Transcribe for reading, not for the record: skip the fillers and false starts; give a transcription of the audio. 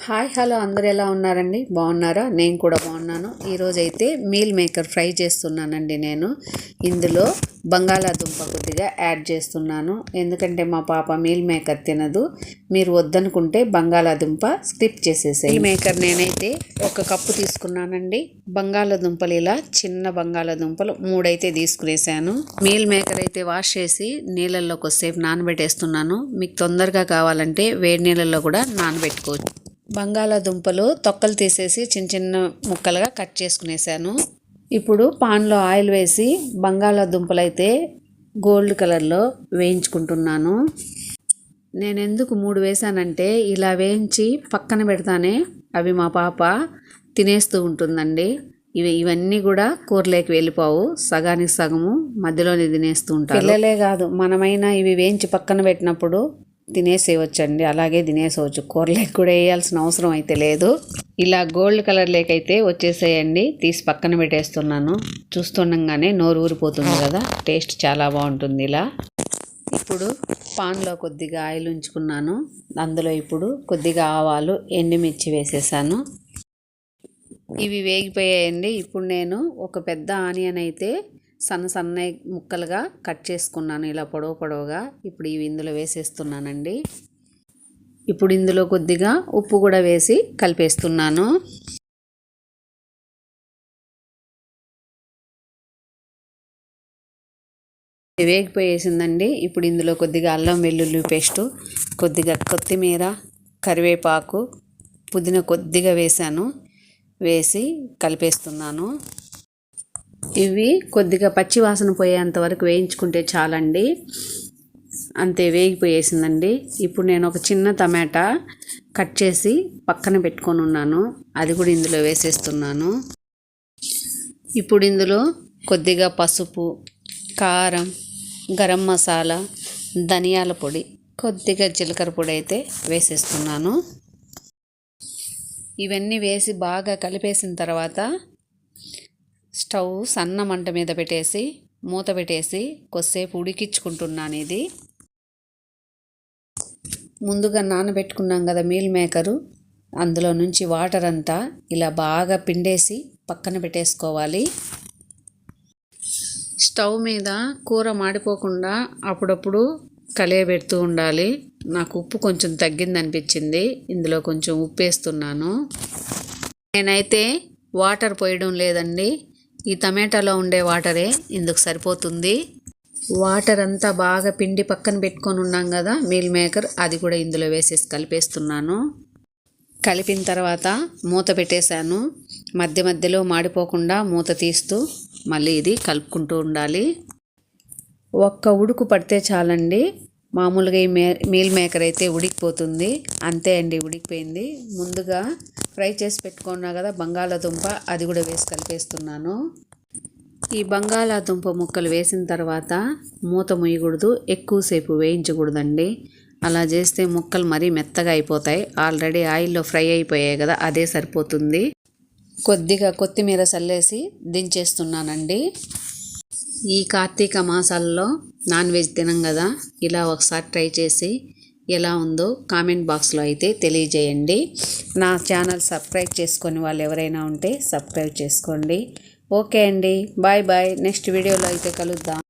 Hi hello అందరూ ఎలా ఉన్నారండి? బాగున్నారా? నేను కూడా బాగున్నాను. ఈరోజు అయితే మీల్ మేకర్ ఫ్రై చేస్తున్నానండి. నేను ఇందులో బంగాళాదుంప కొద్దిగా యాడ్ చేస్తున్నాను. ఎందుకంటే మా పాప మీల్ మేకర్ తినదు. మీరు వద్దనుకుంటే బంగాళాదుంప స్కిప్ చేసేసాయి. మీల్ మేకర్ నేనైతే 1 కప్పు తీసుకున్నానండి. బంగాళాదుంపలు ఇలా చిన్న బంగాళాదుంపలు 3 అయితే తీసుకునేసాను. మీల్ మేకర్ అయితే వాష్ చేసి నీళ్ళల్లో కొద్దిసేపు నానబెట్టేస్తున్నాను. మీకు తొందరగా కావాలంటే వేడి నీళ్ళల్లో కూడా నానబెట్టుకోవచ్చు. బంగాళాదుంపలు తొక్కలు తీసేసి చిన్న చిన్న ముక్కలుగా కట్ చేసుకునేసాను. ఇప్పుడు పాన్లో ఆయిల్ వేసి బంగాళాదుంపలు అయితే గోల్డ్ కలర్లో వేయించుకుంటున్నాను. నేను ఎందుకు 3 వేసానంటే ఇలా వేయించి పక్కన పెడతానే అవి మా పాప తినేస్తూ ఉంటుందండి. ఇవన్నీ కూడా కూరలోకి వెళ్ళిపోవు, సగానికి సగము మధ్యలోనే తినేస్తూ ఉంటారు. పిల్లలే కాదు మనమైనా ఇవి వేయించి పక్కన పెట్టినప్పుడు తినేసేయవచ్చండి. అలాగే తినేసేవచ్చు, కూరలోకి కూడా వేయాల్సిన అవసరం అయితే లేదు. ఇలా గోల్డ్ కలర్ లేకైతే వచ్చేసేయండి. తీసి పక్కన పెట్టేస్తున్నాను. చూస్తుండగానే నోరు ఊరిపోతుంది కదా, టేస్ట్ చాలా బాగుంటుంది ఇలా. ఇప్పుడు పాన్లో కొద్దిగా ఆయిల్ ఉంచుకున్నాను. అందులో ఇప్పుడు కొద్దిగా ఆవాలు, ఎండుమిర్చి వేసేసాను. ఇవి వేగిపోయాయండి. ఇప్పుడు నేను ఒక పెద్ద ఆనియన్ అయితే సన్న ముక్కలుగా కట్ చేసుకున్నాను, ఇలా పొడవుగా. ఇప్పుడు ఇవి ఇందులో వేసేస్తున్నానండి. ఇప్పుడు ఇందులో కొద్దిగా ఉప్పు కూడా వేసి కలిపేస్తున్నాను. వేగిపోయేసిందండి. ఇప్పుడు ఇందులో కొద్దిగా అల్లం వెల్లుల్లి పేస్టు, కొద్దిగా కొత్తిమీర, కరివేపాకు, పుదీనా కొద్దిగా వేసి కలిపేస్తున్నాను. ఇవి కొద్దిగా పచ్చి వాసన పోయేంత వరకు వేయించుకుంటే చాలండి. అంతే, వేగిపోయేసిందండి. ఇప్పుడు నేను ఒక చిన్న టమాటా కట్ చేసి పక్కన పెట్టుకొని ఉన్నాను, అది కూడా ఇందులో వేసేస్తున్నాను. ఇప్పుడు ఇందులో కొద్దిగా పసుపు, కారం, గరం మసాలా, ధనియాల పొడి, కొద్దిగా జీలకర్ర పొడి అయితే వేసేస్తున్నాను. ఇవన్నీ వేసి బాగా కలిపేసిన తర్వాత స్టవ్ సన్న మంట మీద పెట్టేసి మూత పెట్టేసి కొద్దిసేపు ఉడికించుకుంటున్నాను. ఇది ముందుగా నానబెట్టుకున్నాం కదా మీల్ మేకరు, అందులో నుంచి వాటర్ అంతా ఇలా బాగా పిండేసి పక్కన పెట్టేసుకోవాలి. స్టవ్ మీద కూర మాడిపోకుండా అప్పుడప్పుడు కలియబెడుతూ ఉండాలి. నాకు ఉప్పు కొంచెం తగ్గింది అనిపించింది, ఇందులో కొంచెం ఉప్పు వేస్తున్నాను. నేనైతే వాటర్ పోయడం లేదండి, ఈ టమాటాలో ఉండే వాటరే ఇందుకు సరిపోతుంది. వాటర్ అంతా బాగా పిండి పక్కన పెట్టుకొని ఉన్నాం కదా మీల్ మేకర్, అది కూడా ఇందులో వేసేసి కలిపేస్తున్నాను. కలిపిన తర్వాత మూత పెట్టేశాను. మధ్యలో మాడిపోకుండా మూత తీస్తూ మళ్ళీ ఇది కలుపుకుంటూ ఉండాలి. 1 ఉడుకు పడితే చాలండి. మామూలుగా ఈ మీల్ మేకర్ అయితే ఉడికిపోతుంది. అంతే అండి, ఉడికిపోయింది. ముందుగా ఫ్రై చేసి పెట్టుకున్నా కదా బంగాళాదుంప, అది కూడా వేసి కలిపేస్తున్నాను. ఈ బంగాళాదుంప ముక్కలు వేసిన తర్వాత మూత ముయ్యకూడదు, ఎక్కువసేపు వేయించకూడదండి. అలా చేస్తే ముక్కలు మరీ మెత్తగా అయిపోతాయి. ఆల్రెడీ ఆయిల్లో ఫ్రై అయిపోయాయి కదా, అదే సరిపోతుంది. కొద్దిగా కొత్తిమీర చల్లేసి దించేస్తున్నానండి. ఈ కార్తీక మాసాల్లో నాన్ వెజ్ తినం కదా, ఇలా ఒకసారి ట్రై చేసి ఎలా ఉందో కామెంట్ బాక్స్లో అయితే తెలియజేయండి. నా ఛానల్ సబ్స్క్రైబ్ చేసుకొని వాళ్ళు ఎవరైనా ఉంటే సబ్స్క్రైబ్ చేసుకోండి. ఓకే అండి, బాయ్. నెక్స్ట్ వీడియోలో అయితే కలుద్దాం.